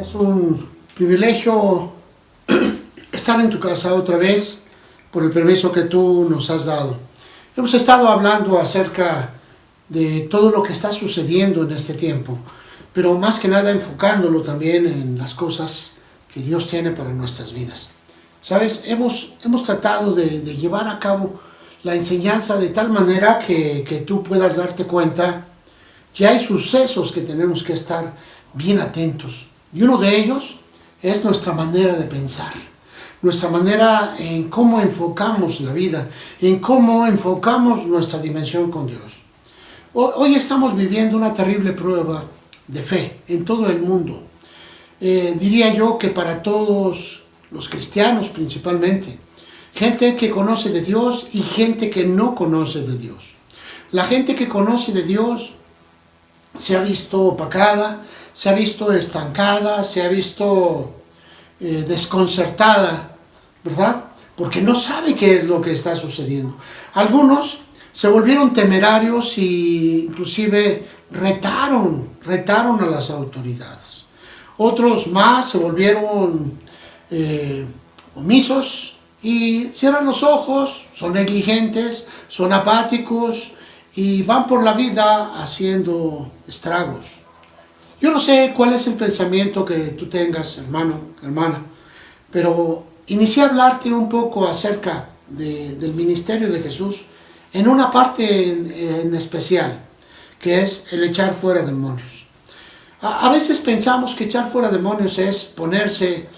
Es un privilegio estar en tu casa otra vez por el permiso que tú nos has dado. Hemos estado hablando acerca de todo lo que está sucediendo en este tiempo, pero más que nada enfocándolo también en las cosas que Dios tiene para nuestras vidas. ¿Sabes? Hemos tratado de llevar a cabo la enseñanza de tal manera que tú puedas darte cuenta que hay sucesos que tenemos que estar bien atentos. Y uno de ellos es nuestra manera de pensar, nuestra manera en cómo enfocamos la vida, en cómo enfocamos nuestra dimensión con Dios. Hoy estamos viviendo una terrible prueba de fe en todo el mundo. Diría yo que para todos los cristianos principalmente, gente que conoce de Dios y gente que no conoce de Dios. La gente que conoce de Dios se ha visto opacada, se ha visto estancada, se ha visto desconcertada, ¿verdad? Porque no sabe qué es lo que está sucediendo. Algunos se volvieron temerarios e inclusive retaron a las autoridades. Otros más se volvieron omisos y cierran los ojos, son negligentes, son apáticos y van por la vida haciendo estragos. Yo no sé cuál es el pensamiento que tú tengas, hermano, hermana, pero inicié a hablarte un poco acerca del ministerio de Jesús en una parte en especial, que es el echar fuera demonios. A veces pensamos que echar fuera demonios es ponerse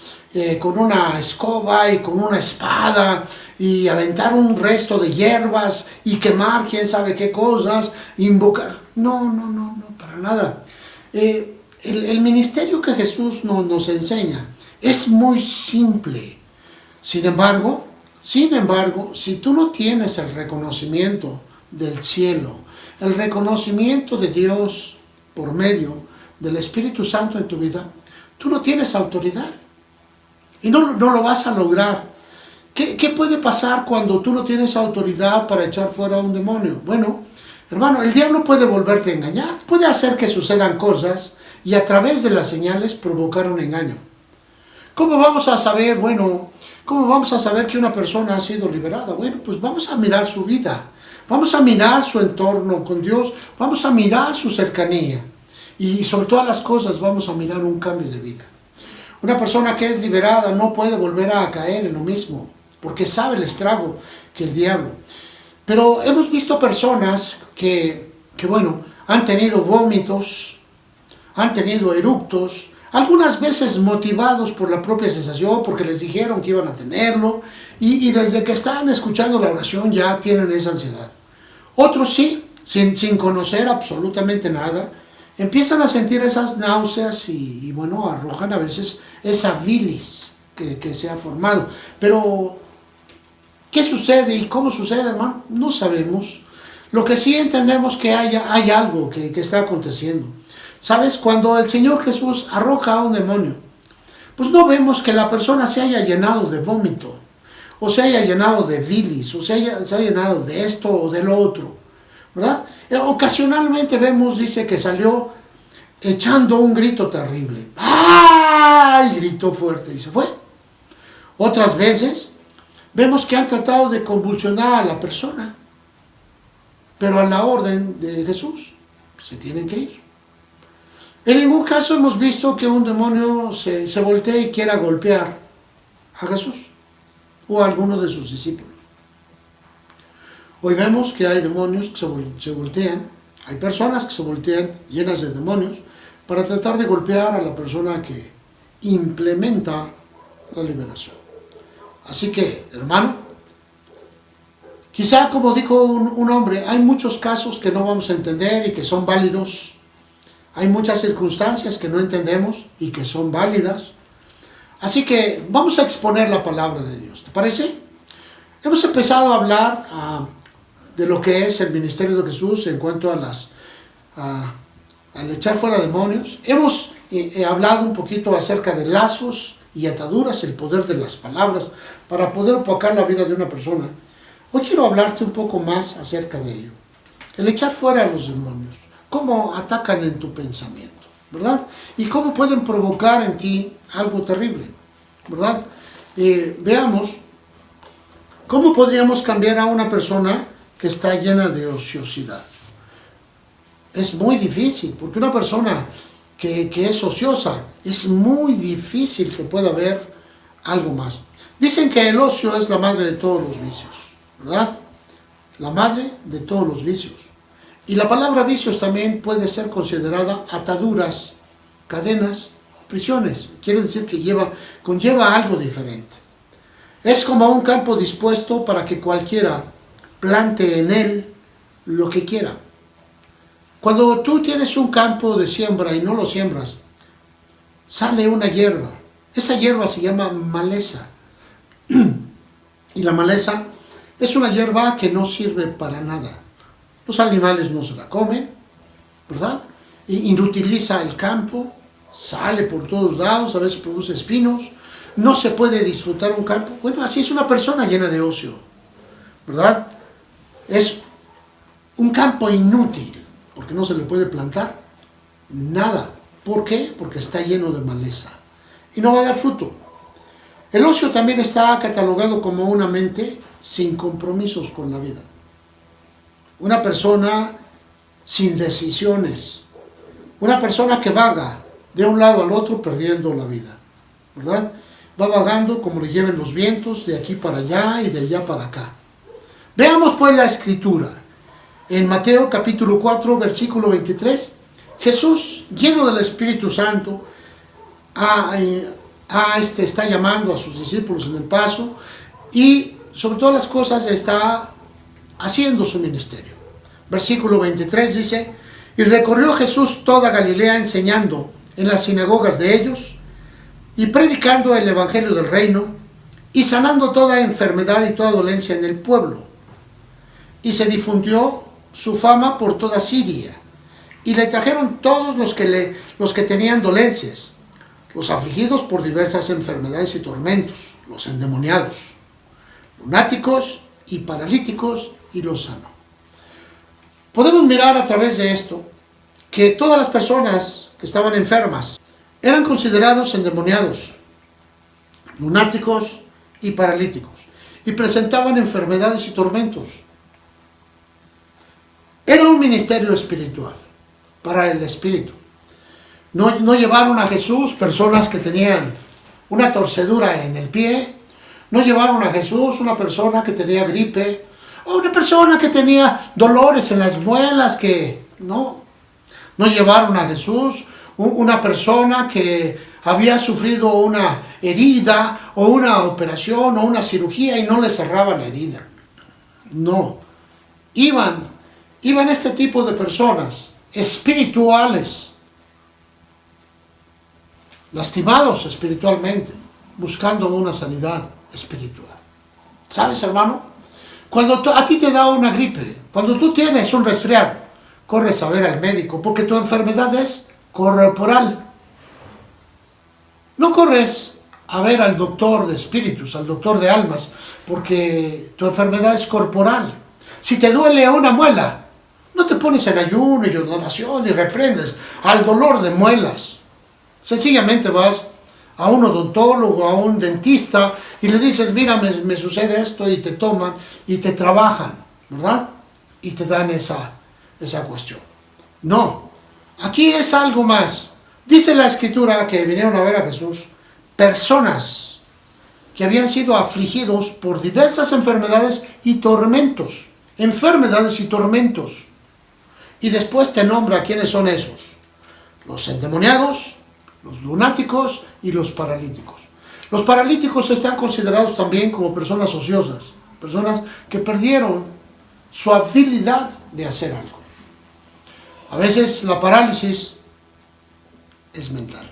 con una escoba y con una espada y aventar un resto de hierbas y quemar quién sabe qué cosas, invocar. No, para nada. El ministerio que Jesús nos enseña es muy simple. Sin embargo, si tú no tienes el reconocimiento del cielo, el reconocimiento de Dios por medio del Espíritu Santo en tu vida, tú no tienes autoridad y no lo vas a lograr. ¿Qué puede pasar cuando tú no tienes autoridad para echar fuera a un demonio? Bueno, hermano, el diablo puede volverte a engañar, puede hacer que sucedan cosas y a través de las señales provocar un engaño. ¿Cómo vamos a saber, que una persona ha sido liberada? Bueno, pues vamos a mirar su vida, vamos a mirar su entorno con Dios, vamos a mirar su cercanía y sobre todas las cosas vamos a mirar un cambio de vida. Una persona que es liberada no puede volver a caer en lo mismo, porque sabe el estrago que el diablo. Pero hemos visto personas que han tenido vómitos, han tenido eructos, algunas veces motivados por la propia sensación, porque les dijeron que iban a tenerlo, y desde que están escuchando la oración ya tienen esa ansiedad. Otros sí, sin conocer absolutamente nada, empiezan a sentir esas náuseas y arrojan a veces esa bilis que se ha formado. Pero, ¿qué sucede y cómo sucede, hermano? No sabemos. Lo que sí entendemos que hay algo que está aconteciendo. ¿Sabes? Cuando el Señor Jesús arroja a un demonio, pues no vemos que la persona se haya llenado de vómito, o se haya llenado de bilis, o se haya llenado de esto o del otro, ¿verdad? Ocasionalmente vemos, dice, que salió echando un grito terrible. ¡Ay! Gritó fuerte y se fue. Otras veces vemos que han tratado de convulsionar a la persona, pero a la orden de Jesús se tienen que ir. En ningún caso hemos visto que un demonio se voltee y quiera golpear a Jesús o a alguno de sus discípulos. Hoy vemos que hay demonios que se voltean, hay personas que se voltean llenas de demonios para tratar de golpear a la persona que implementa la liberación. Así que, hermano, quizá como dijo un hombre, hay muchos casos que no vamos a entender y que son válidos. Hay muchas circunstancias que no entendemos y que son válidas. Así que vamos a exponer la palabra de Dios. ¿Te parece? Hemos empezado a hablar de lo que es el ministerio de Jesús en cuanto al echar fuera demonios. Hemos hablado un poquito acerca de lazos y ataduras, el poder de las palabras para poder opacar la vida de una persona. Hoy quiero hablarte un poco más acerca de ello. El echar fuera a los demonios. ¿Cómo atacan en tu pensamiento? ¿verdad? Y cómo pueden provocar en ti algo terrible, ¿verdad? Veamos cómo podríamos cambiar a una persona que está llena de ociosidad. Es muy difícil, porque una persona que es ociosa, es muy difícil que pueda haber algo más. Dicen que el ocio es la madre de todos los vicios, ¿verdad? La madre de todos los vicios. Y la palabra vicios también puede ser considerada ataduras, cadenas o prisiones. Quiere decir que conlleva algo diferente. Es como un campo dispuesto para que cualquiera plante en él lo que quiera. Cuando tú tienes un campo de siembra y no lo siembras, sale una hierba. Esa hierba se llama maleza. Y la maleza es una hierba que no sirve para nada. Los animales no se la comen, ¿verdad? Inutiliza el campo, sale por todos lados, a veces produce espinos. No se puede disfrutar un campo. Bueno, así es una persona llena de ocio, ¿verdad? Es un campo inútil, porque no se le puede plantar nada. ¿Por qué? Porque está lleno de maleza y no va a dar fruto. El ocio también está catalogado como una mente sin compromisos con la vida. Una persona sin decisiones. Una persona que vaga de un lado al otro perdiendo la vida, ¿verdad? Va vagando como le lleven los vientos de aquí para allá y de allá para acá. Veamos pues la escritura. En Mateo capítulo 4, versículo 23, Jesús, lleno del Espíritu Santo, está llamando a sus discípulos en el paso y sobre todas las cosas está haciendo su ministerio. Versículo 23 dice: y recorrió Jesús toda Galilea enseñando en las sinagogas de ellos y predicando el evangelio del reino y sanando toda enfermedad y toda dolencia en el pueblo. Y se difundió su fama por toda Siria y le trajeron todos los que tenían dolencias, los afligidos por diversas enfermedades y tormentos, los endemoniados, lunáticos y paralíticos, y los sanó. Podemos mirar a través de esto que todas las personas que estaban enfermas eran considerados endemoniados, lunáticos y paralíticos, y presentaban enfermedades y tormentos. Era un ministerio espiritual, para el espíritu. No llevaron a Jesús personas que tenían una torcedura en el pie, no llevaron a Jesús una persona que tenía gripe, o una persona que tenía dolores en las muelas, no llevaron a Jesús una persona que había sufrido una herida o una operación o una cirugía y no le cerraba la herida. No, iban este tipo de personas espirituales, lastimados espiritualmente, buscando una sanidad espiritual. ¿Sabes, hermano? Cuando a ti te da una gripe, cuando tú tienes un resfriado, corres a ver al médico porque tu enfermedad es corporal. No corres a ver al doctor de espíritus, al doctor de almas, porque tu enfermedad es corporal. Si te duele una muela, no te pones en ayuno y oración y reprendes al dolor de muelas. Sencillamente vas a un odontólogo, a un dentista y le dices: mira, me sucede esto, y te toman y te trabajan, ¿verdad? Y te dan esa cuestión. No, aquí es algo más. Dice la Escritura que vinieron a ver a Jesús personas que habían sido afligidos por diversas enfermedades y tormentos. Enfermedades y tormentos. Y después te nombra quiénes son esos: los endemoniados, los lunáticos y los paralíticos. Los paralíticos están considerados también como personas ociosas, personas que perdieron su habilidad de hacer algo. A veces la parálisis es mental.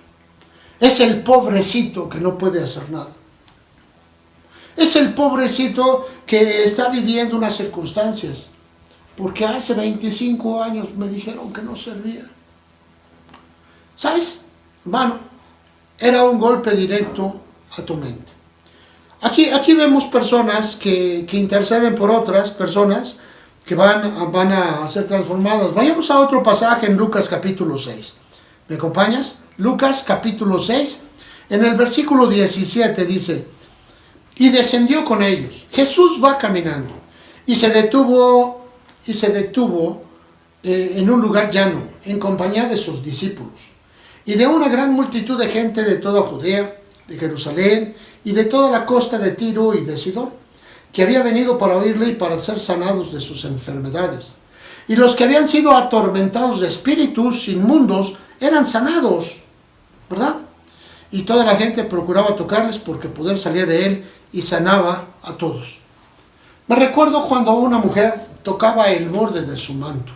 Es el pobrecito que no puede hacer nada. Es el pobrecito que está viviendo unas circunstancias, porque hace 25 años me dijeron que no servía. ¿Sabes, hermano? Era un golpe directo a tu mente. Aquí vemos personas que interceden por otras personas que van a ser transformadas. Vayamos a otro pasaje en Lucas capítulo 6. ¿Me acompañas? Lucas capítulo 6, en el versículo 17 dice: y descendió con ellos. Jesús va caminando y se detuvo en un lugar llano, en compañía de sus discípulos y de una gran multitud de gente de toda Judea, de Jerusalén y de toda la costa de Tiro y de Sidón, que había venido para oírle y para ser sanados de sus enfermedades. Y los que habían sido atormentados de espíritus inmundos eran sanados, ¿verdad? Y toda la gente procuraba tocarles, porque poder salía de él y sanaba a todos. Me recuerdo cuando una mujer tocaba el borde de su manto,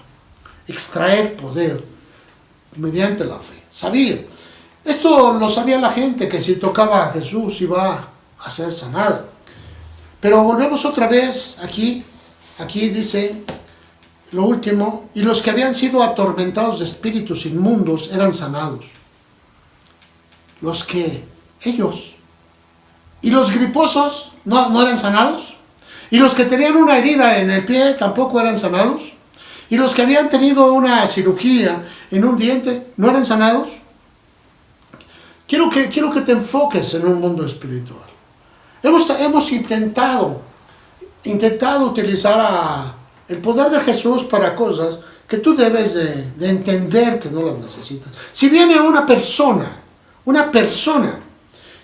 extraer poder mediante la fe. Sabía, esto lo sabía la gente, que si tocaba a Jesús iba a ser sanada. Pero volvemos otra vez aquí dice lo último: y los que habían sido atormentados de espíritus inmundos eran sanados. Ellos. ¿Y los griposos no eran sanados? ¿Y los que tenían una herida en el pie tampoco eran sanados? ¿Y los que habían tenido una cirugía en un diente no eran sanados? Quiero que te enfoques en un mundo espiritual. Hemos intentado utilizar el poder de Jesús para cosas que tú debes de entender que no las necesitas. Si viene una persona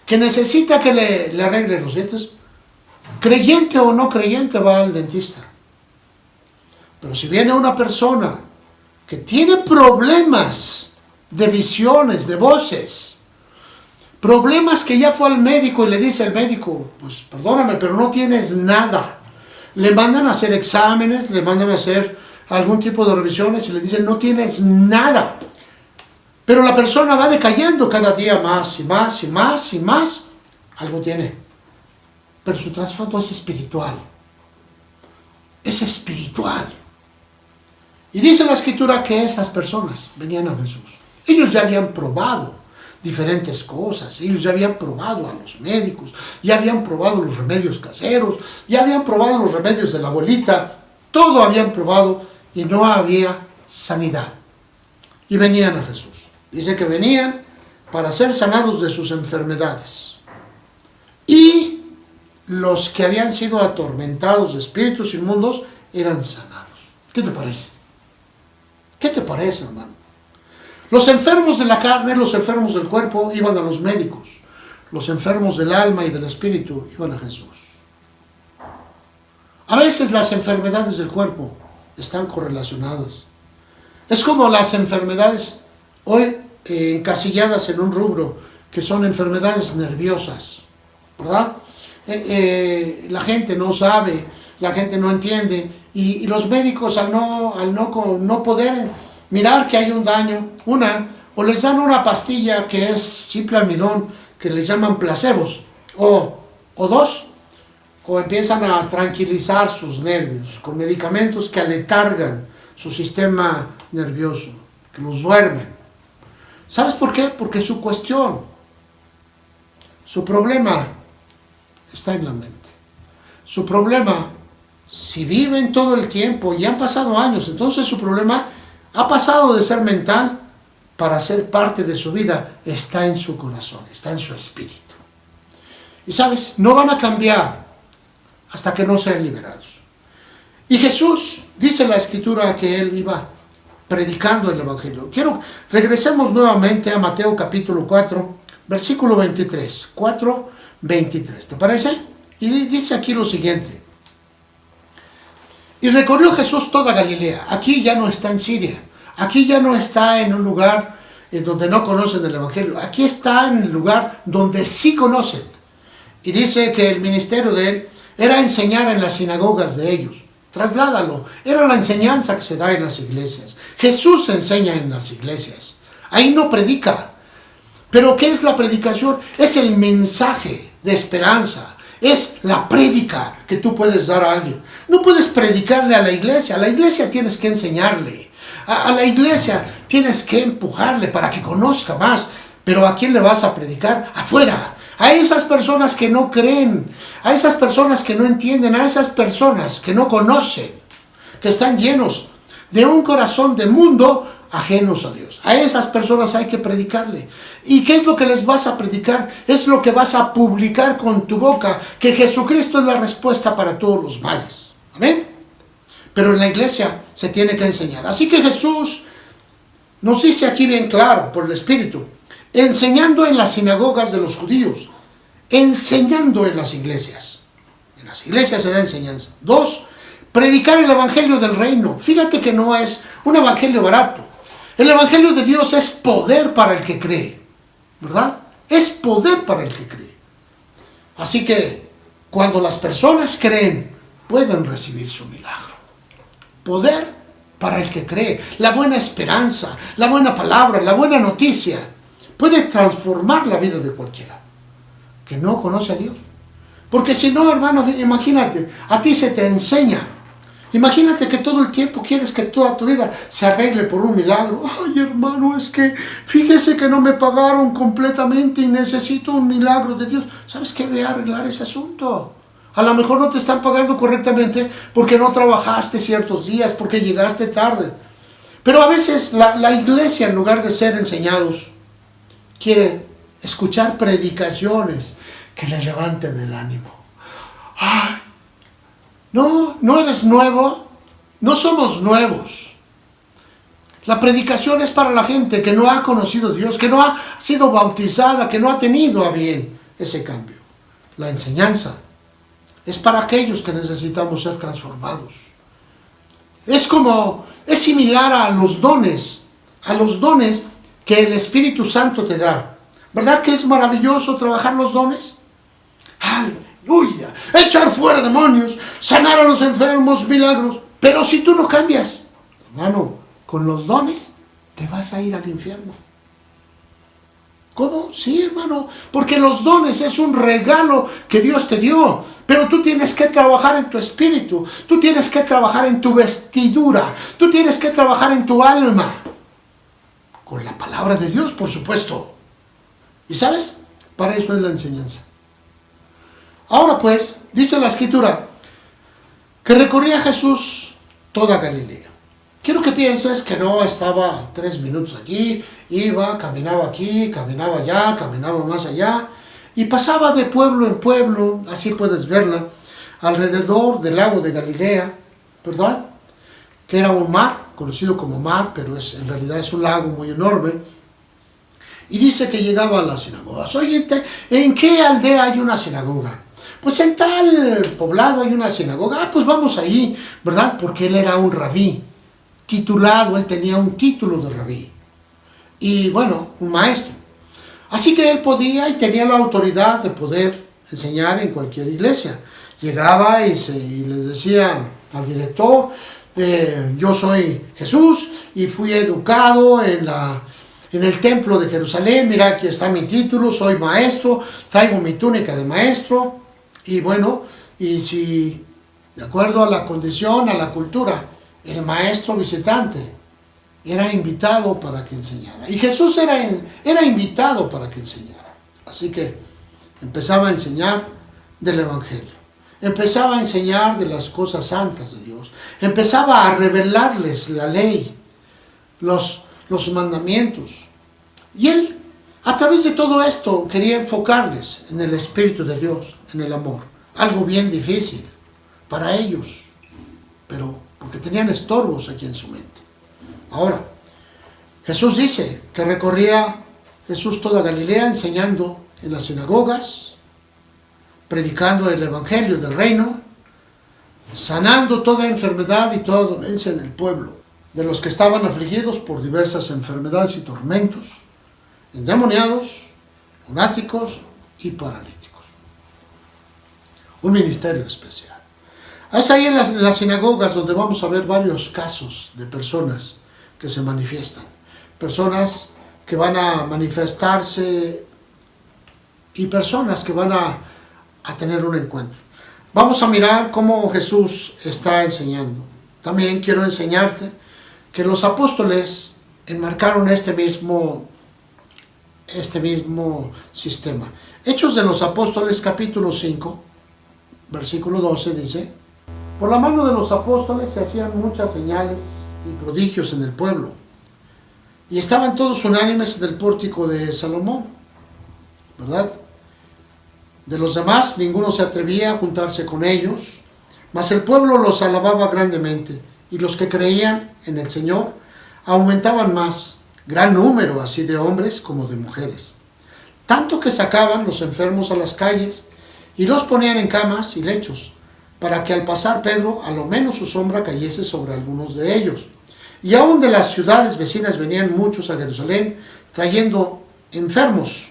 que necesita que le arregle los dientes, creyente o no creyente, va al dentista. Pero si viene una persona que tiene problemas de visiones, de voces, problemas que ya fue al médico y le dice al médico: pues perdóname, pero no tienes nada. Le mandan a hacer exámenes, le mandan a hacer algún tipo de revisiones y le dicen: no tienes nada. Pero la persona va decayendo cada día más y más y más y más. Algo tiene. Pero su trasfondo es espiritual. Es espiritual. Y dice la Escritura que esas personas venían a Jesús. Ellos ya habían probado diferentes cosas. Ellos ya habían probado a los médicos, ya habían probado los remedios caseros, ya habían probado los remedios de la abuelita. Todo habían probado y no había sanidad. Y venían a Jesús. Dice que venían para ser sanados de sus enfermedades. Y los que habían sido atormentados de espíritus inmundos eran sanados. ¿Qué te parece? ¿Qué te parece, hermano? Los enfermos de la carne, los enfermos del cuerpo iban a los médicos. Los enfermos del alma y del espíritu iban a Jesús. A veces las enfermedades del cuerpo están correlacionadas. Es como las enfermedades hoy encasilladas en un rubro, que son enfermedades nerviosas, ¿verdad? La gente no sabe, la gente no entiende, y los médicos al no poder mirar que hay un daño, o les dan una pastilla que es simple almidón, que les llaman placebos, o empiezan a tranquilizar sus nervios con medicamentos que aletargan su sistema nervioso, que los duermen. ¿Sabes por qué? Porque su problema está en la mente. Su problema, si viven todo el tiempo y han pasado años, entonces su problema ha pasado de ser mental para ser parte de su vida. Está en su corazón, está en su espíritu. Y sabes, no van a cambiar hasta que no sean liberados. Y Jesús, dice la Escritura, que Él iba predicando el Evangelio. Regresemos nuevamente a Mateo capítulo 4, versículo 23. 4, 23. ¿Te parece? Y dice aquí lo siguiente: y recorrió Jesús toda Galilea. Aquí ya no está en Siria. Aquí ya no está en un lugar en donde no conocen el Evangelio. Aquí está en el lugar donde sí conocen. Y dice que el ministerio de Él era enseñar en las sinagogas de ellos. Trasládalo. Era la enseñanza que se da en las iglesias. Jesús enseña en las iglesias. Ahí no predica. Pero ¿qué es la predicación? Es el mensaje de esperanza. Es la prédica que tú puedes dar a alguien. No puedes predicarle a la iglesia tienes que enseñarle. A la iglesia tienes que empujarle para que conozca más. Pero ¿a quién le vas a predicar? Afuera. A esas personas que no creen, a esas personas que no entienden, a esas personas que no conocen, que están llenos de un corazón de mundo. ajenos a Dios. A esas personas hay que predicarle. ¿Y qué es lo que les vas a predicar? Es lo que vas a publicar con tu boca, que Jesucristo es la respuesta para todos los males. Amén. Pero en la iglesia se tiene que enseñar. Así que Jesús nos dice aquí bien claro por el Espíritu, enseñando en las sinagogas de los judíos, enseñando en las iglesias. En las iglesias se da enseñanza. 2, predicar el evangelio del reino. Fíjate que no es un evangelio barato. El evangelio de Dios es poder para el que cree, ¿verdad? Es poder para el que cree. Así que cuando las personas creen, pueden recibir su milagro. Poder para el que cree. La buena esperanza, la buena palabra, la buena noticia puede transformar la vida de cualquiera que no conoce a Dios. Porque si no, hermano, imagínate, a ti se te enseña. Imagínate que todo el tiempo quieres que toda tu vida se arregle por un milagro. Ay, hermano, es que fíjese que no me pagaron completamente y necesito un milagro de Dios. ¿Sabes qué? Ve a arreglar ese asunto. A lo mejor no te están pagando correctamente porque no trabajaste ciertos días, porque llegaste tarde. Pero a veces la iglesia, en lugar de ser enseñados, quiere escuchar predicaciones que le levanten el ánimo. Ay, no eres nuevo, no somos nuevos. La predicación es para la gente que no ha conocido a Dios, que no ha sido bautizada, que no ha tenido a bien ese cambio. La enseñanza es para aquellos que necesitamos ser transformados. Es similar a los dones que el Espíritu Santo te da. ¿Verdad que es maravilloso trabajar los dones? ¡Aleluya! Echar fuera demonios, sanar a los enfermos, milagros. Pero si tú no cambias, hermano, con los dones te vas a ir al infierno. ¿Cómo? Sí, hermano, porque los dones es un regalo que Dios te dio, pero tú tienes que trabajar en tu espíritu, tú tienes que trabajar en tu vestidura, tú tienes que trabajar en tu alma, con la palabra de Dios, por supuesto. ¿Y sabes? Para eso es la enseñanza. Ahora pues, dice la Escritura, que recorría Jesús toda Galilea. Quiero que pienses que no estaba 3 minutos aquí, iba, caminaba aquí, caminaba allá, caminaba más allá, y pasaba de pueblo en pueblo, así puedes verla, alrededor del lago de Galilea, ¿verdad? Que era un mar, conocido como mar, pero en realidad es un lago muy enorme. Y dice que llegaba a las sinagogas. Oye, ¿en qué aldea hay una sinagoga? Pues en tal poblado hay una sinagoga. Pues vamos ahí, ¿verdad? Porque él era un rabí, titulado, él tenía un título de rabí. Y bueno, un maestro. Así que él podía y tenía la autoridad de poder enseñar en cualquier iglesia. Llegaba y les decía al director, yo soy Jesús y fui educado en el templo de Jerusalén, mira aquí está mi título, soy maestro, traigo mi túnica de maestro, y bueno, y si de acuerdo a la condición, a la cultura, el maestro visitante era invitado para que enseñara, y Jesús era invitado para que enseñara. Así que empezaba a enseñar del Evangelio, empezaba a enseñar de las cosas santas de Dios, empezaba a revelarles la ley, los mandamientos. Y él, a través de todo esto, quería enfocarles en el Espíritu de Dios, en el amor. Algo bien difícil para ellos, pero porque tenían estorbos aquí en su mente. Ahora, Jesús dice que recorría Jesús toda Galilea enseñando en las sinagogas, predicando el Evangelio del reino, sanando toda enfermedad y toda dolencia del pueblo, de los que estaban afligidos por diversas enfermedades y tormentos, endemoniados, lunáticos y paralíticos. Un ministerio especial. Es ahí en las sinagogas donde vamos a ver varios casos de personas que se manifiestan. Personas que van a manifestarse y personas que van a tener un encuentro. Vamos a mirar cómo Jesús está enseñando. También quiero enseñarte que los apóstoles enmarcaron este mismo sistema. Hechos de los Apóstoles, capítulo 5, versículo 12, dice: por la mano de los apóstoles se hacían muchas señales y prodigios en el pueblo. y estaban todos unánimes del pórtico de Salomón, ¿verdad? De los demás, ninguno se atrevía a juntarse con ellos, mas el pueblo los alababa grandemente, y los que creían en el Señor aumentaban más, gran número así de hombres como de mujeres. Tanto que sacaban los enfermos a las calles y los ponían en camas y lechos, para que al pasar Pedro, a lo menos su sombra cayese sobre algunos de ellos. Y aún de las ciudades vecinas venían muchos a Jerusalén, trayendo enfermos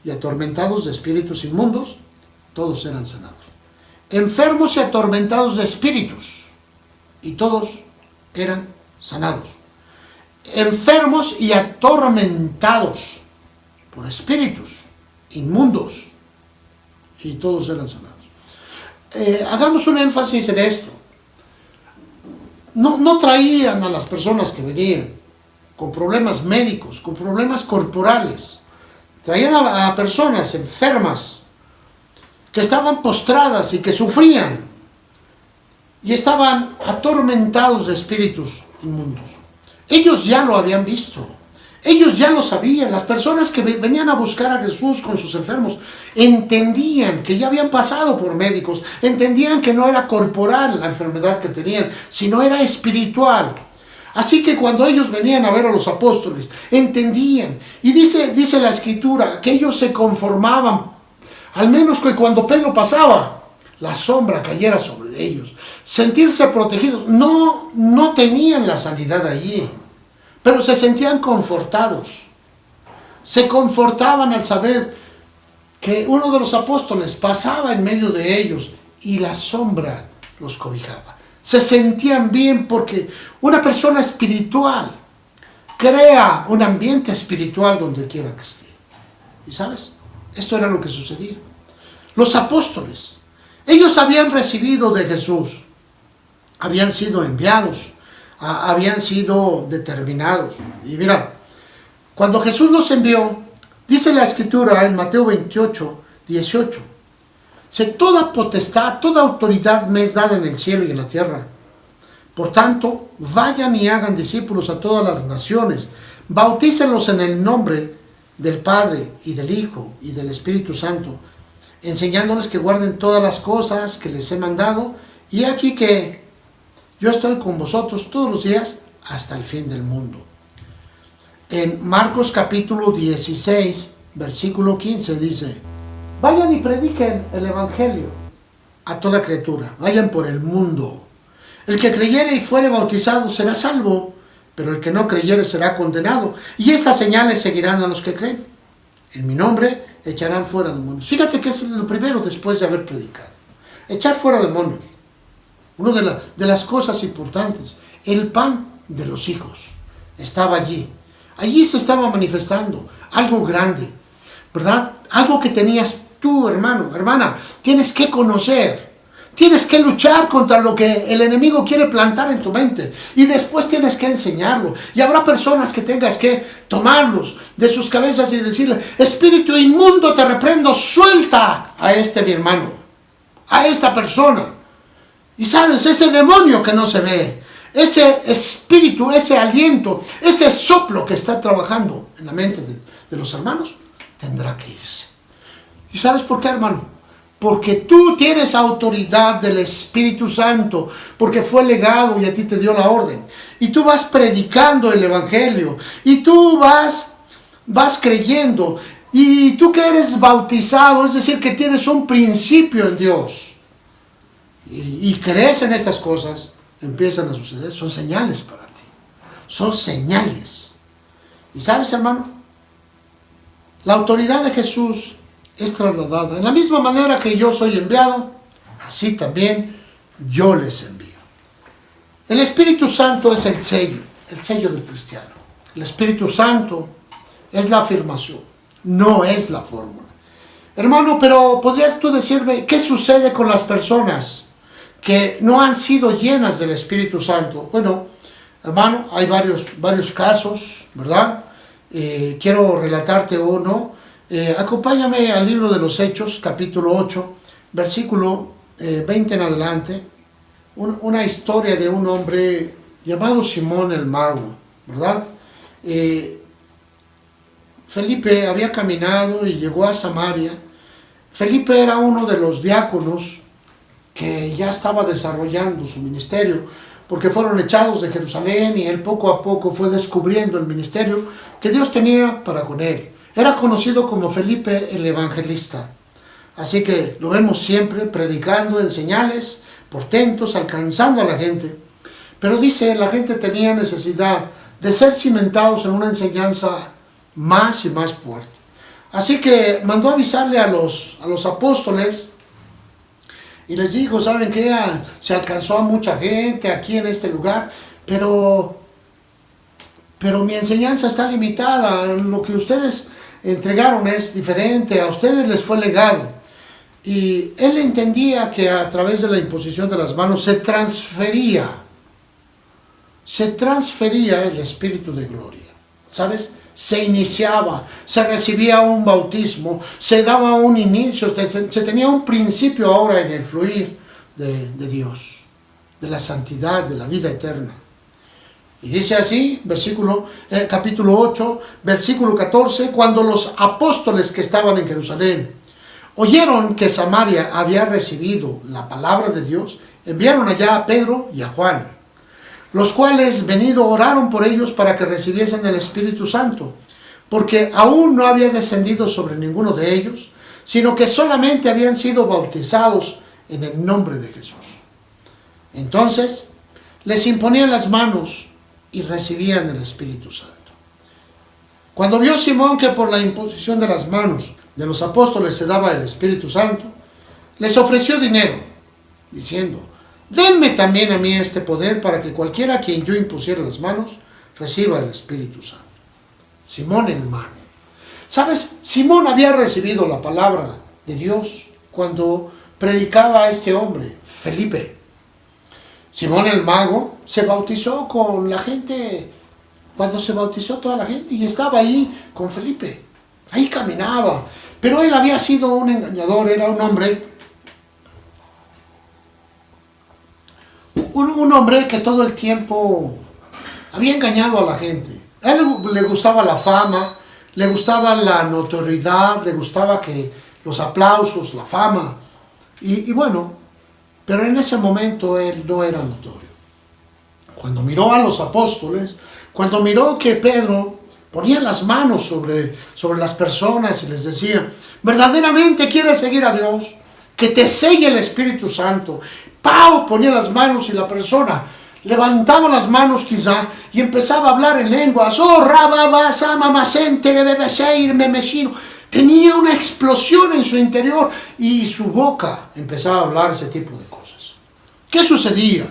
y atormentados de espíritus inmundos, todos eran sanados. Enfermos y atormentados de espíritus, y todos eran sanados. Enfermos y atormentados por espíritus inmundos, y todos eran sanados. Hagamos un énfasis en esto. No traían a las personas que venían con problemas médicos, con problemas corporales. Traían a personas enfermas que estaban postradas y que sufrían y estaban atormentados de espíritus inmundos. Ellos ya lo habían visto. Ellos ya lo sabían. Las personas que venían a buscar a Jesús con sus enfermos entendían que ya habían pasado por médicos, entendían que no era corporal la enfermedad que tenían, sino era espiritual. Así que cuando ellos venían a ver a los apóstoles, entendían. Y dice la Escritura que ellos se conformaban, al menos que cuando Pedro pasaba, la sombra cayera sobre ellos. Sentirse protegidos. No tenían la sanidad allí, pero se sentían confortados. Se confortaban al saber que uno de los apóstoles pasaba en medio de ellos y la sombra los cobijaba. Se sentían bien porque una persona espiritual crea un ambiente espiritual donde quiera que esté. ¿Y sabes? Esto era lo que sucedía. Los apóstoles, ellos habían recibido de Jesús, habían sido enviados, habían sido determinados. Y mira, cuando Jesús los envió, dice la Escritura en Mateo 28, 18, toda potestad, toda autoridad me es dada en el cielo y en la tierra. Por tanto, vayan y hagan discípulos a todas las naciones, bautícenlos en el nombre del Padre y del Hijo y del Espíritu Santo, enseñándoles que guarden todas las cosas que les he mandado, y aquí que yo estoy con vosotros todos los días hasta el fin del mundo. En Marcos capítulo 16, versículo 15 dice: vayan y prediquen el evangelio a toda criatura, vayan por el mundo. El que creyere y fuere bautizado será salvo, pero el que no creyere será condenado. Y estas señales seguirán a los que creen. En mi nombre echarán fuera demonios. Fíjate que es lo primero después de haber predicado. Echar fuera demonios. Una de las cosas importantes. El pan de los hijos estaba allí. Allí se estaba manifestando algo grande, ¿verdad? Algo que tenías tú, hermano, hermana, tienes que conocer. Tienes que luchar contra lo que el enemigo quiere plantar en tu mente. Y después tienes que enseñarlo. Y habrá personas que tengas que tomarlos de sus cabezas y decirle: espíritu inmundo, te reprendo, suelta a mi hermano, a esta persona. Y sabes, ese demonio que no se ve, ese espíritu, ese aliento, ese soplo que está trabajando en la mente de los hermanos, tendrá que irse. ¿Y sabes por qué, hermano? Porque tú tienes autoridad del Espíritu Santo, porque fue legado y a ti te dio la orden. Y tú vas predicando el Evangelio, y tú vas creyendo, y tú que eres bautizado, es decir, que tienes un principio en Dios, y crees en estas cosas, empiezan a suceder. Son señales para ti. Son señales. ¿Y sabes, hermano? La autoridad de Jesús es trasladada. En la misma manera que yo soy enviado, así también yo les envío. El Espíritu Santo es el sello del cristiano. El Espíritu Santo es la afirmación, no es la fórmula. Hermano, pero ¿podrías tú decirme qué sucede con las personas que no han sido llenas del Espíritu Santo? Bueno, hermano, hay varios casos, ¿verdad? Quiero relatarte uno. Acompáñame al libro de los Hechos, capítulo 8, versículo 20 en adelante. Una historia de un hombre llamado Simón el Mago, ¿verdad? Felipe había caminado y llegó a Samaria. Felipe era uno de los diáconos que ya estaba desarrollando su ministerio, porque fueron echados de Jerusalén y él poco a poco fue descubriendo el ministerio que Dios tenía para con él. Era conocido como Felipe el Evangelista. Así que lo vemos siempre predicando en señales, portentos, alcanzando a la gente. Pero dice, la gente tenía necesidad de ser cimentados en una enseñanza más y más fuerte. Así que mandó avisarle a los apóstoles y les dijo, ¿saben qué? Se alcanzó a mucha gente aquí en este lugar, pero mi enseñanza está limitada. Lo que ustedes entregaron es diferente, a ustedes les fue legado. Y él entendía que a través de la imposición de las manos se transfería el espíritu de gloria, ¿sabes? Se iniciaba, se recibía un bautismo, se daba un inicio, se tenía un principio ahora en el fluir de Dios, de la santidad, de la vida eterna. Y dice así, capítulo 8, versículo 14, cuando los apóstoles que estaban en Jerusalén oyeron que Samaria había recibido la palabra de Dios, enviaron allá a Pedro y a Juan, los cuales venido oraron por ellos para que recibiesen el Espíritu Santo, porque aún no había descendido sobre ninguno de ellos, sino que solamente habían sido bautizados en el nombre de Jesús. Entonces les imponían las manos y recibían el Espíritu Santo. Cuando vio Simón que por la imposición de las manos de los apóstoles se daba el Espíritu Santo, les ofreció dinero, diciendo, denme también a mí este poder para que cualquiera a quien yo impusiera las manos reciba el Espíritu Santo. Simón el mago. ¿Sabes? Simón había recibido la palabra de Dios cuando predicaba a este hombre, Felipe. Simón el mago se bautizó con la gente, cuando se bautizó toda la gente, y estaba ahí con Felipe. Ahí caminaba. Pero él había sido un engañador, era un hombre que todo el tiempo había engañado a la gente. A él le gustaba la fama, le gustaba la notoriedad, le gustaba que los aplausos, la fama. Y bueno, pero en ese momento él no era notorio. Cuando miró a los apóstoles, cuando miró que Pedro ponía las manos sobre las personas y les decía, ¿verdaderamente quieres seguir a Dios? Que te selle el Espíritu Santo. Pau ponía las manos y la persona levantaba las manos quizá y empezaba a hablar en lenguas. Tenía una explosión en su interior y su boca empezaba a hablar ese tipo de cosas. ¿Qué sucedía?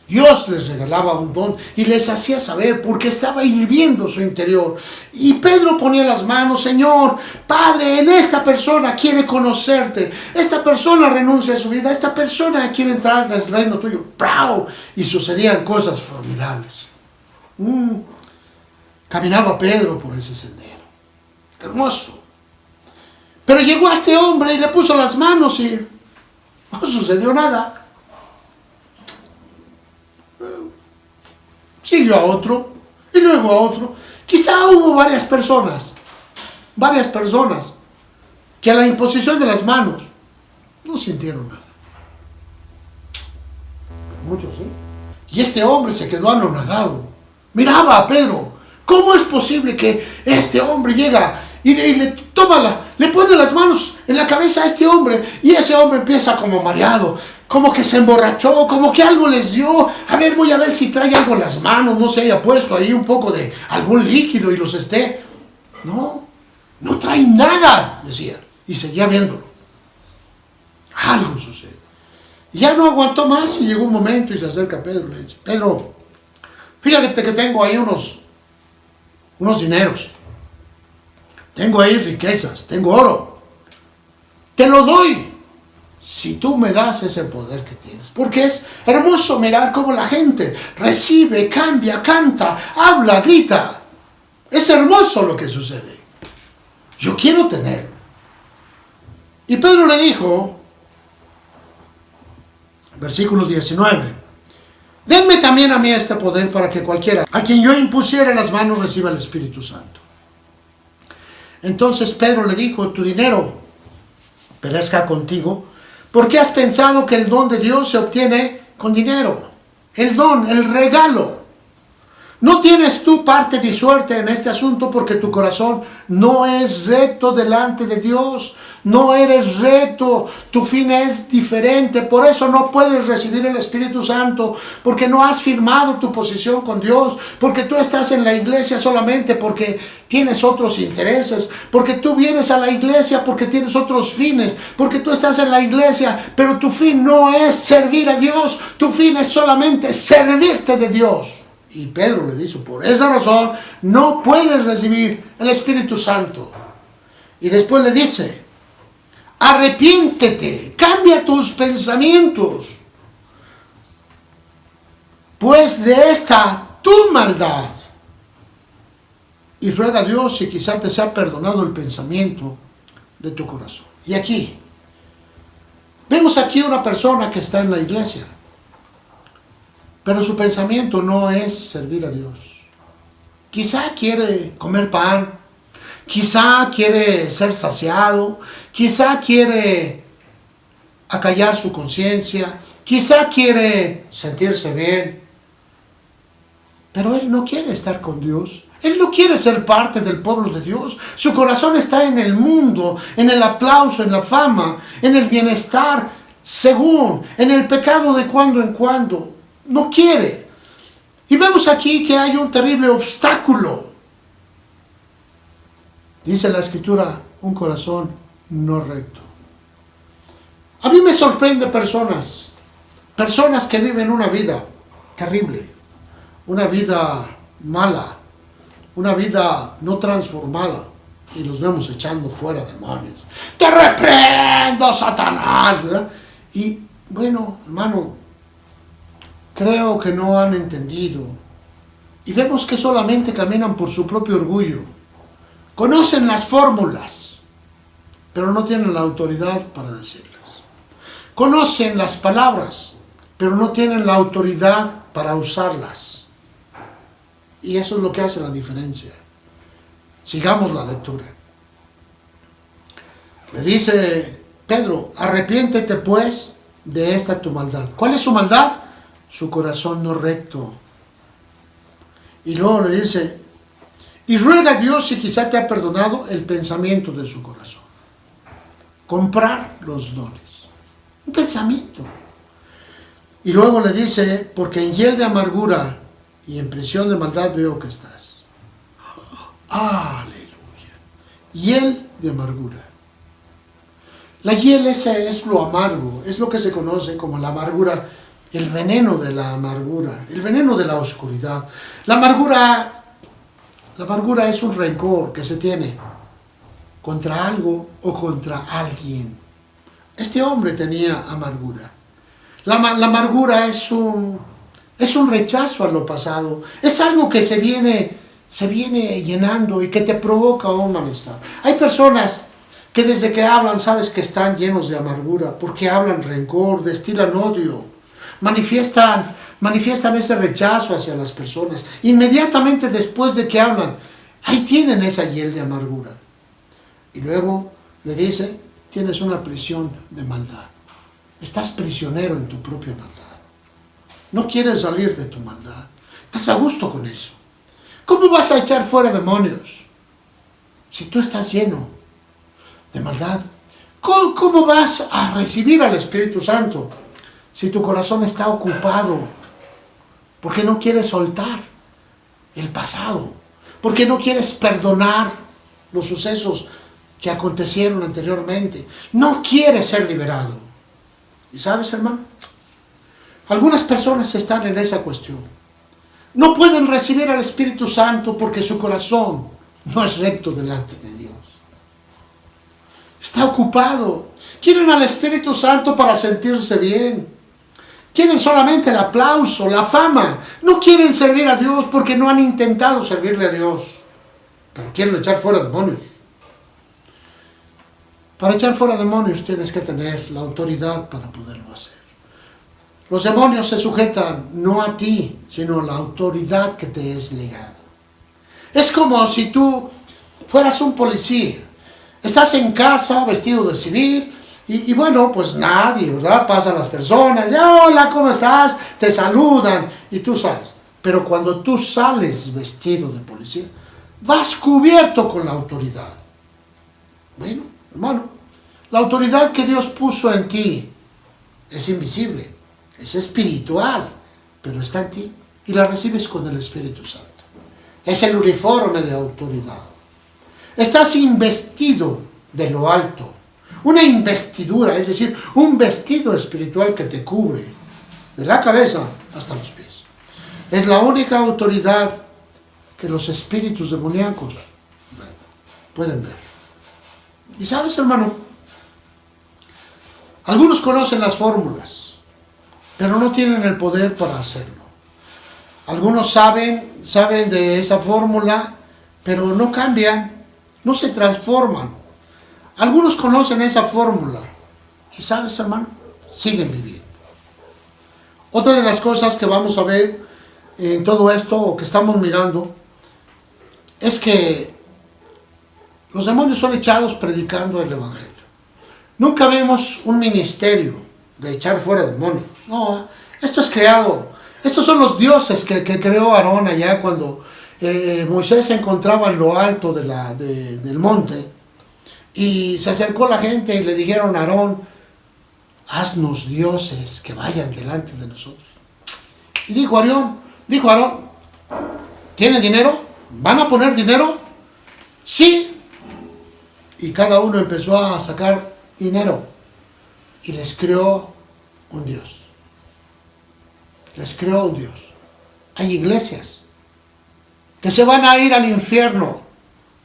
Dios les regalaba un don y les hacía saber porque estaba hirviendo su interior. Y Pedro ponía las manos, Señor, Padre, en esta persona quiere conocerte. Esta persona renuncia a su vida. Esta persona quiere entrar en el reino tuyo. ¡Prau! Y sucedían cosas formidables. Caminaba Pedro por ese sendero. Hermoso. Pero llegó a este hombre y le puso las manos y no sucedió nada. Siguió a otro y luego a otro. Quizá hubo varias personas que a la imposición de las manos no sintieron nada. Muchos sí. Y este hombre se quedó anonadado. Miraba a Pedro. ¿Cómo es posible que este hombre llega y le pone las manos en la cabeza a este hombre y ese hombre empieza como mareado? Como que se emborrachó, como que algo les dio. A ver, voy a ver si trae algo en las manos, no se haya puesto ahí un poco de algún líquido y los esté. No trae nada, decía. Y seguía viéndolo. Algo sucede. Y ya no aguantó más y llegó un momento y se acerca a Pedro y le dice, Pedro, fíjate que tengo ahí unos dineros. Tengo ahí riquezas, tengo oro. Te lo doy. Si tú me das ese poder que tienes. Porque es hermoso mirar cómo la gente recibe, cambia, canta, habla, grita. Es hermoso lo que sucede. Yo quiero tenerlo. Y Pedro le dijo, versículo 19, denme también a mí este poder para que cualquiera a quien yo impusiera las manos reciba el Espíritu Santo. Entonces Pedro le dijo, tu dinero perezca contigo, porque has pensado que el don de Dios se obtiene con dinero. El don, el regalo. No tienes tú parte ni suerte en este asunto porque tu corazón no es recto delante de Dios. No eres recto, tu fin es diferente, por eso no puedes recibir el Espíritu Santo, porque no has firmado tu posición con Dios, porque tú estás en la iglesia solamente porque tienes otros intereses, porque tú vienes a la iglesia porque tienes otros fines, porque tú estás en la iglesia, pero tu fin no es servir a Dios, tu fin es solamente servirte de Dios. Y Pedro le dice, por esa razón no puedes recibir el Espíritu Santo. Y después le dice, arrepiéntete, cambia tus pensamientos, pues de esta tu maldad. Y ruega a Dios si quizá te sea perdonado el pensamiento de tu corazón. Y aquí, vemos aquí una persona que está en la iglesia, pero su pensamiento no es servir a Dios. Quizá quiere comer pan, quizá quiere ser saciado, quizá quiere acallar su conciencia, quizá quiere sentirse bien, pero él no quiere estar con Dios. Él no quiere ser parte del pueblo de Dios. Su corazón está en el mundo, en el aplauso, en la fama, en el bienestar, según, en el pecado de cuando en cuando. No quiere. Y vemos aquí que hay un terrible obstáculo. Dice la Escritura, un corazón no recto. A mí me sorprende personas que viven una vida terrible, una vida mala, una vida no transformada, y los vemos echando fuera demonios. ¡Te reprendo, Satanás! ¿Verdad? Y bueno, hermano, creo que no han entendido. Y vemos que solamente caminan por su propio orgullo. Conocen las fórmulas, pero no tienen la autoridad para decirlas. Conocen las palabras, pero no tienen la autoridad para usarlas. Y eso es lo que hace la diferencia. Sigamos la lectura. Le dice Pedro, arrepiéntete pues de esta tu maldad. ¿Cuál es su maldad? Su corazón no recto. Y luego le dice, y ruega a Dios si quizá te ha perdonado el pensamiento de su corazón. Comprar los dones. Un pensamiento. Y luego le dice, porque en hiel de amargura y en prisión de maldad veo que estás. Aleluya. Hiel de amargura. La hiel esa es lo amargo, es lo que se conoce como la amargura, el veneno de la amargura, el veneno de la oscuridad. La amargura es un rencor que se tiene contra algo o contra alguien. Este hombre tenía amargura. La amargura es un rechazo a lo pasado. Es algo que se viene llenando y que te provoca un malestar. Hay personas que desde que hablan sabes que están llenos de amargura porque hablan rencor, destilan odio, manifiestan ese rechazo hacia las personas. Inmediatamente después de que hablan, ahí tienen esa hiel de amargura. Y luego le dice, tienes una prisión de maldad. Estás prisionero en tu propia maldad. No quieres salir de tu maldad. Estás a gusto con eso. ¿Cómo vas a echar fuera demonios si tú estás lleno de maldad? ¿Cómo vas a recibir al Espíritu Santo si tu corazón está ocupado? Porque no quieres soltar el pasado. Porque no quieres perdonar los sucesos que acontecieron anteriormente. No quieres ser liberado. ¿Y sabes, hermano? Algunas personas están en esa cuestión. No pueden recibir al Espíritu Santo porque su corazón no es recto delante de Dios. Está ocupado. Quieren al Espíritu Santo para sentirse bien. Quieren solamente el aplauso, la fama. No quieren servir a Dios porque no han intentado servirle a Dios. Pero quieren echar fuera demonios. Para echar fuera demonios tienes que tener la autoridad para poderlo hacer. Los demonios se sujetan no a ti, sino a la autoridad que te es legada. Es como si tú fueras un policía. Estás en casa vestido de civil y bueno, pues nadie, ¿verdad? Pasan las personas, ya, hola, ¿cómo estás? Te saludan y tú sales. Pero cuando tú sales vestido de policía, vas cubierto con la autoridad. Bueno, hermano, la autoridad que Dios puso en ti es invisible, es espiritual, pero está en ti y la recibes con el Espíritu Santo. Es el uniforme de autoridad. Estás investido de lo alto. Una investidura, es decir, un vestido espiritual que te cubre de la cabeza hasta los pies. Es la única autoridad que los espíritus demoníacos pueden ver. Y sabes, hermano, algunos conocen las fórmulas, pero no tienen el poder para hacerlo. Algunos saben de esa fórmula, pero no cambian, no se transforman. Algunos conocen esa fórmula y sabes, hermano, siguen viviendo. Otra de las cosas que vamos a ver en todo esto, o que estamos mirando, es que los demonios son echados predicando el Evangelio. Nunca vemos un ministerio de echar fuera demonios. No, esto es creado. Estos son los dioses que creó Aarón allá cuando Moisés se encontraba en lo alto del monte. Y se acercó la gente y le dijeron a Aarón, haznos dioses que vayan delante de nosotros. Y dijo Aarón, ¿tienen dinero? ¿Van a poner dinero? Sí. Y cada uno empezó a sacar dinero y les creó un dios. Les creó un dios. Hay iglesias que se van a ir al infierno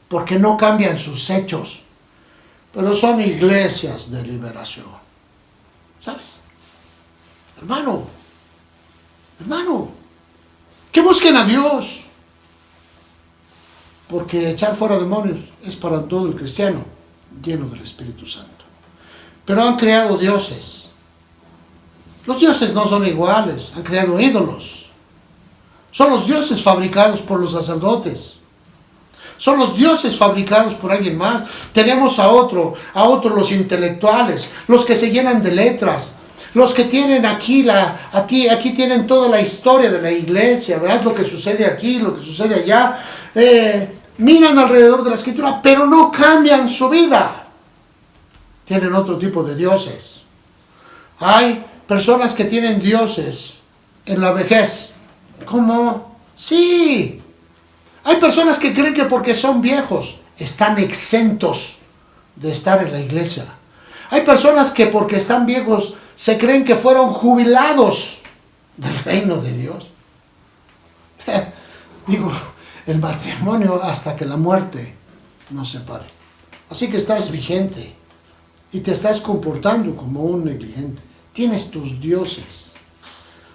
porque no cambian sus hechos. Pero son iglesias de liberación. ¿Sabes? Hermano, que busquen a Dios. Porque echar fuera demonios es para todo el cristiano lleno del Espíritu Santo. Pero han creado dioses. Los dioses no son iguales, han creado ídolos. Son los dioses fabricados por los sacerdotes. Son los dioses fabricados por alguien más. Tenemos a otros los intelectuales, los que se llenan de letras, los que tienen aquí tienen toda la historia de la iglesia, ¿verdad? Lo que sucede aquí, lo que sucede allá. Miran alrededor de la escritura, pero no cambian su vida. Tienen otro tipo de dioses. Hay personas que tienen dioses en la vejez. ¿Cómo? Sí. Hay personas que creen que porque son viejos están exentos de estar en la iglesia. Hay personas que porque están viejos se creen que fueron jubilados del reino de Dios. Digo, el matrimonio hasta que la muerte nos separe. Así que estás vigente y te estás comportando como un negligente. Tienes tus dioses.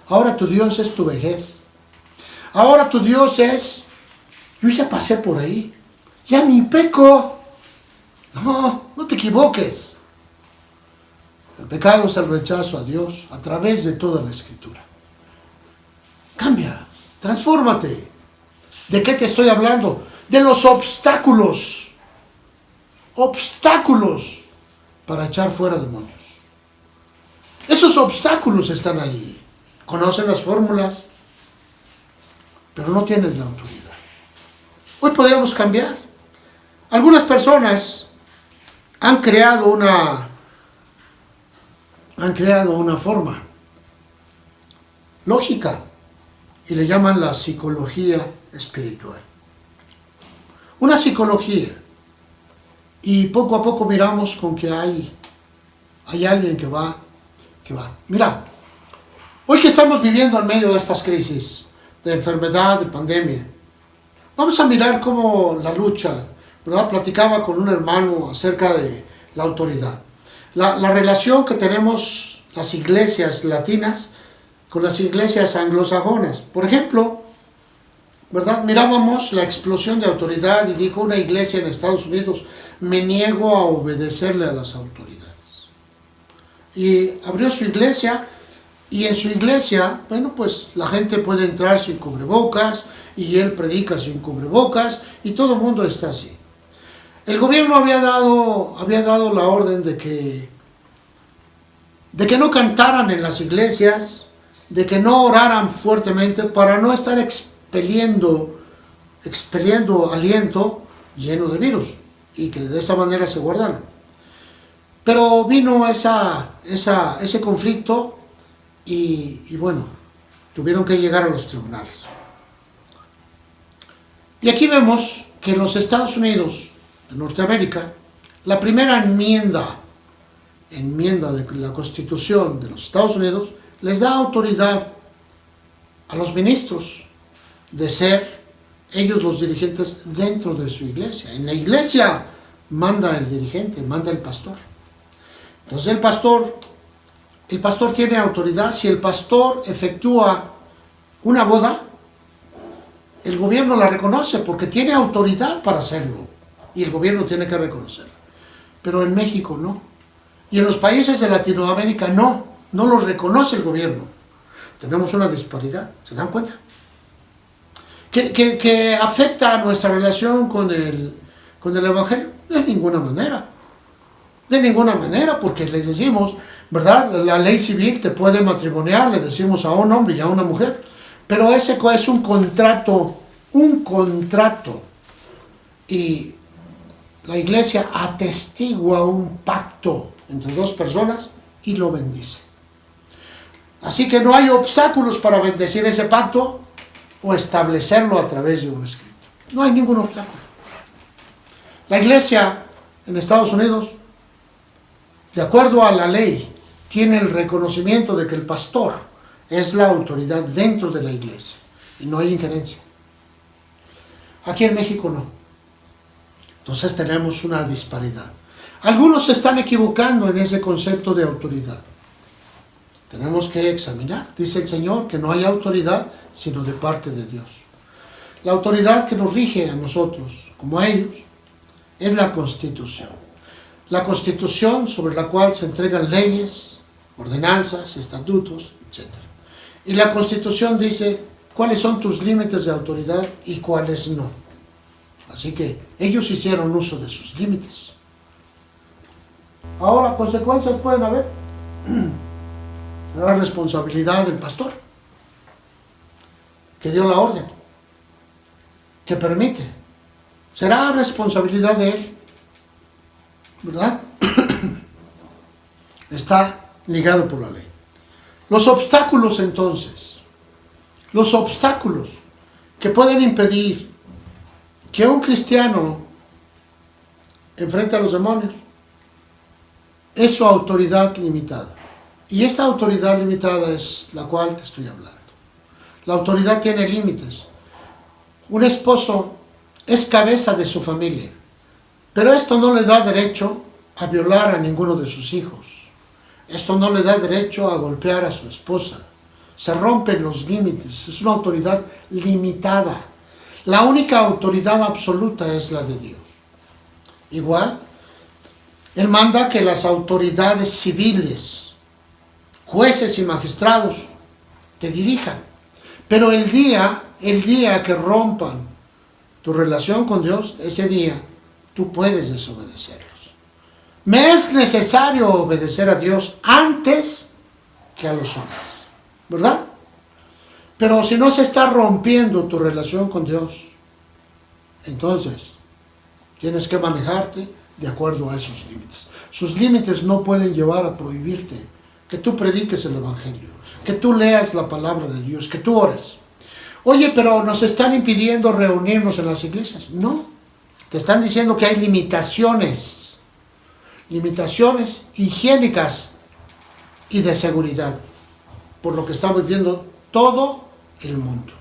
Ahora tu Dios es tu vejez. Ahora tu Dios es... Yo ya pasé por ahí, ya ni peco. No te equivoques. El pecado es el rechazo a Dios a través de toda la Escritura. Cambia, transfórmate. ¿De qué te estoy hablando? De los obstáculos. Obstáculos para echar fuera demonios. Esos obstáculos están ahí. Conocen las fórmulas, pero no tienen la autoridad. Hoy podríamos cambiar. Algunas personas han creado una forma lógica y le llaman la psicología espiritual. Una psicología. Y poco a poco miramos con que hay alguien que va. Mira, hoy que estamos viviendo en medio de estas crisis de enfermedad, de pandemia, vamos a mirar cómo la lucha, ¿verdad? Platicaba con un hermano acerca de la autoridad. La relación que tenemos las iglesias latinas con las iglesias anglosajonas. Por ejemplo, ¿verdad? Mirábamos la explosión de autoridad y dijo una iglesia en Estados Unidos, me niego a obedecerle a las autoridades. Y abrió su iglesia Y en su iglesia, bueno, pues la gente puede entrar sin cubrebocas y él predica sin cubrebocas y todo el mundo está así. El gobierno había dado la orden de que no cantaran en las iglesias, de que no oraran fuertemente para no estar expeliendo aliento lleno de virus y que de esa manera se guardaran. Pero vino ese conflicto y bueno, tuvieron que llegar a los tribunales. Y aquí vemos que en los Estados Unidos de Norteamérica, la primera enmienda de la Constitución de los Estados Unidos les da autoridad a los ministros de ser ellos los dirigentes dentro de su iglesia. En la iglesia manda el dirigente, manda el pastor. Entonces el pastor tiene autoridad. Si el pastor efectúa una boda, el gobierno la reconoce porque tiene autoridad para hacerlo y el gobierno tiene que reconocerlo. Pero en México no. Y en los países de Latinoamérica no los reconoce el gobierno. Tenemos una disparidad, ¿se dan cuenta? ¿Que afecta a nuestra relación con el Evangelio? De ninguna manera, porque les decimos, ¿verdad? La ley civil te puede matrimoniar, le decimos a un hombre y a una mujer, pero ese es un contrato, y la iglesia atestigua un pacto entre dos personas y lo bendice. Así que no hay obstáculos para bendecir ese pacto o establecerlo a través de un escrito. No hay ningún obstáculo. La iglesia en Estados Unidos, de acuerdo a la ley, tiene el reconocimiento de que el pastor es la autoridad dentro de la iglesia y no hay injerencia. Aquí en México no. Entonces tenemos una disparidad. Algunos se están equivocando en ese concepto de autoridad. Tenemos que examinar. Dice el Señor que no hay autoridad sino de parte de Dios. La autoridad que nos rige a nosotros, como a ellos, es la Constitución. La Constitución sobre la cual se entregan leyes, ordenanzas, estatutos, etc. Y la Constitución dice cuáles son tus límites de autoridad y cuáles no. Así que ellos hicieron uso de sus límites. Ahora, consecuencias pueden haber. La responsabilidad del pastor, que dio la orden, que permite. Será responsabilidad de él, ¿verdad? Está ligado por la ley. Los obstáculos entonces, que pueden impedir que un cristiano enfrente a los demonios, es su autoridad limitada. Y esta autoridad limitada es la cual te estoy hablando. La autoridad tiene límites. Un esposo es cabeza de su familia, pero esto no le da derecho a violar a ninguno de sus hijos. Esto no le da derecho a golpear a su esposa. Se rompen los límites. Es una autoridad limitada. La única autoridad absoluta es la de Dios. Igual, Él manda que las autoridades civiles, jueces y magistrados, te dirijan. Pero el día que rompan tu relación con Dios, ese día tú puedes desobedecerlos. Me es necesario obedecer a Dios antes que a los hombres, ¿verdad? Pero si no se está rompiendo tu relación con Dios, entonces tienes que manejarte de acuerdo a esos límites. Sus límites no pueden llevar a prohibirte que tú prediques el Evangelio, que tú leas la palabra de Dios, que tú ores. Oye, pero nos están impidiendo reunirnos en las iglesias. No, te están diciendo que hay limitaciones higiénicas y de seguridad, por lo que está viviendo todo el mundo.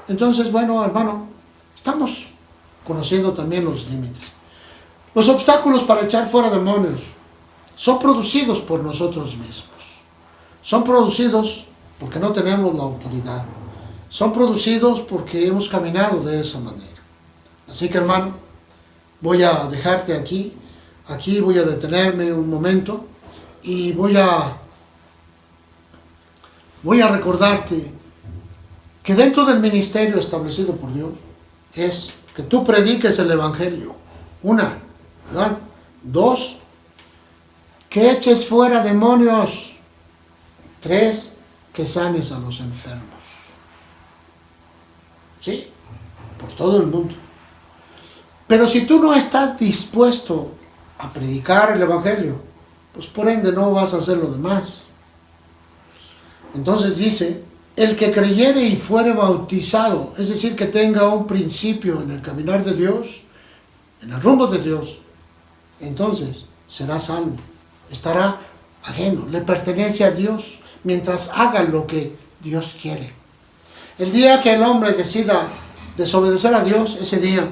Entonces, bueno, hermano, estamos conociendo también los límites. Los obstáculos para echar fuera demonios son producidos por nosotros mismos. Son producidos porque no tenemos la autoridad. Son producidos porque hemos caminado de esa manera. Así que, hermano, voy a dejarte aquí. Aquí voy a detenerme un momento y voy a voy a recordarte que dentro del ministerio establecido por Dios es que tú prediques el Evangelio. Una, ¿verdad? Dos, que eches fuera demonios. Tres, que sanes a los enfermos. Sí, por todo el mundo. Pero si tú no estás dispuesto a predicar el Evangelio, pues por ende no vas a hacer lo demás. Entonces dice, el que creyere y fuere bautizado, es decir, que tenga un principio en el caminar de Dios, en el rumbo de Dios, entonces será salvo, estará ajeno, le pertenece a Dios, mientras haga lo que Dios quiere. El día que el hombre decida desobedecer a Dios, ese día,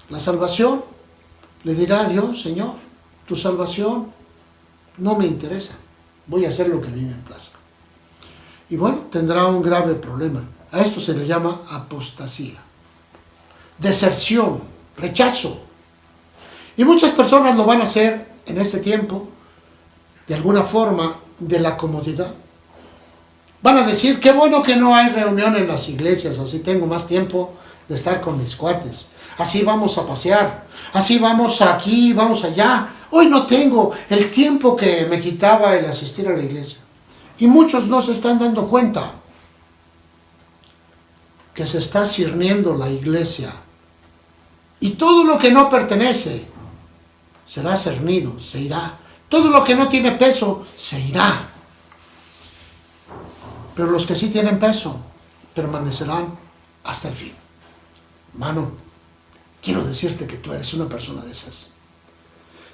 la salvación le dirá a Dios, Señor, tu salvación no me interesa, voy a hacer lo que a mí me plazca. Y bueno, tendrá un grave problema. A esto se le llama apostasía, deserción, rechazo. Y muchas personas lo van a hacer en este tiempo, de alguna forma, de la comodidad. Van a decir, qué bueno que no hay reunión en las iglesias, así tengo más tiempo de estar con mis cuates. Así vamos a pasear, así vamos aquí, vamos allá. Hoy no tengo el tiempo que me quitaba el asistir a la iglesia. Y muchos no se están dando cuenta que se está cirniendo la iglesia. Y todo lo que no pertenece será cernido, se irá. Todo lo que no tiene peso se irá. Pero los que sí tienen peso permanecerán hasta el fin. Hermano, quiero decirte que tú eres una persona de esas.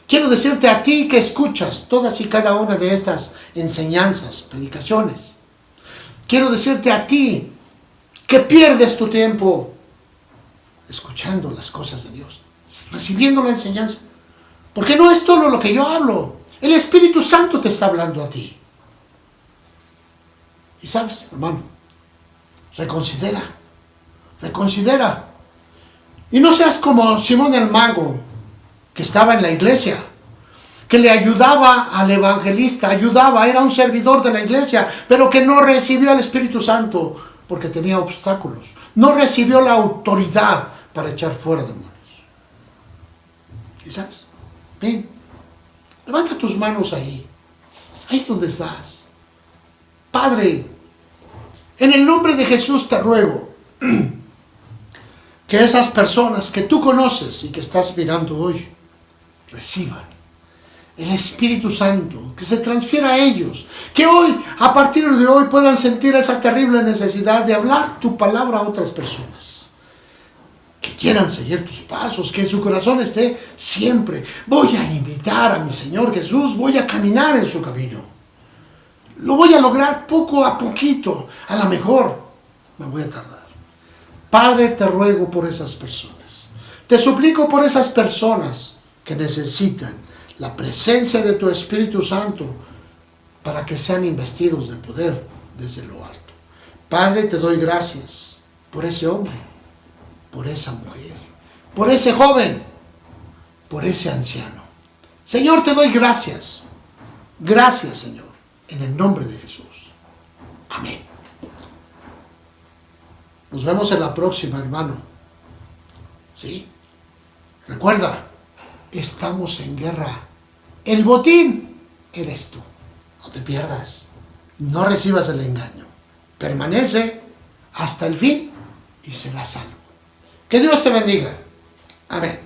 Quiero decirte a ti que escuchas todas y cada una de estas enseñanzas, predicaciones. Quiero decirte a ti que pierdes tu tiempo escuchando las cosas de Dios, recibiendo la enseñanza. Porque no es todo lo que yo hablo. El Espíritu Santo te está hablando a ti. Y sabes, hermano, reconsidera. Y no seas como Simón el Mago, que estaba en la iglesia, que le ayudaba al evangelista, era un servidor de la iglesia, pero que no recibió al Espíritu Santo porque tenía obstáculos. No recibió la autoridad para echar fuera demonios. ¿Y sabes? Ven, levanta tus manos ahí donde estás. Padre, en el nombre de Jesús te ruego que esas personas que tú conoces y que estás mirando hoy, reciban el Espíritu Santo, que se transfiera a ellos, que hoy, a partir de hoy, puedan sentir esa terrible necesidad de hablar tu palabra a otras personas, que quieran seguir tus pasos, que su corazón esté siempre, voy a invitar a mi Señor Jesús, voy a caminar en su camino, lo voy a lograr poco a poquito, a lo mejor me voy a tardar. Padre, te ruego por esas personas, te suplico por esas personas que necesitan la presencia de tu Espíritu Santo para que sean investidos de poder desde lo alto. Padre, te doy gracias por ese hombre, por esa mujer, por ese joven, por ese anciano. Señor, te doy gracias. Gracias, Señor, en el nombre de Jesús. Amén. Nos vemos en la próxima, hermano. ¿Sí? Recuerda, estamos en guerra. El botín eres tú. No te pierdas. No recibas el engaño. Permanece hasta el fin y serás salvo. Que Dios te bendiga. Amén.